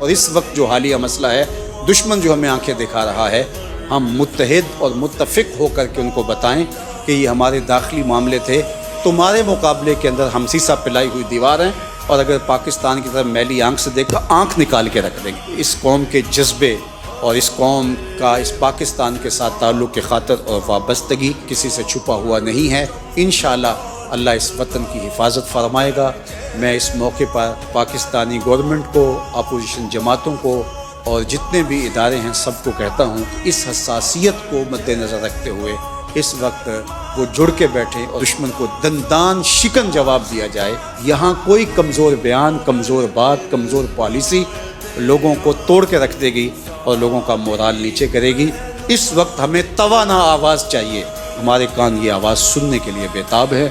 اور اس وقت جو حالیہ مسئلہ ہے، دشمن جو ہمیں آنکھیں دکھا رہا ہے، ہم متحد اور متفق ہو کر کے ان کو بتائیں کہ یہ ہمارے داخلی معاملے تھے، تمہارے مقابلے کے اندر ہم سیسا پلائی ہوئی دیوار ہیں، اور اگر پاکستان کی طرف میلی آنکھ سے دیکھا آنکھ نکال کے رکھ دیں گے۔ اس قوم کے جذبے اور اس قوم کا اس پاکستان کے ساتھ تعلق کی خاطر اور وابستگی کسی سے چھپا ہوا نہیں ہے۔ انشاءاللہ اللہ اس وطن کی حفاظت فرمائے گا۔ میں اس موقع پر پاکستانی گورنمنٹ کو، اپوزیشن جماعتوں کو اور جتنے بھی ادارے ہیں سب کو کہتا ہوں کہ اس حساسیت کو مد نظر رکھتے ہوئے اس وقت وہ جڑ کے بیٹھیں اور دشمن کو دندان شکن جواب دیا جائے۔ یہاں کوئی کمزور بیان، کمزور بات، کمزور پالیسی لوگوں کو توڑ کے رکھ دے گی اور لوگوں کا مورال نیچے کرے گی۔ اس وقت ہمیں توانا آواز چاہیے، ہمارے کان یہ آواز سننے کے لیے بے تاب ہے۔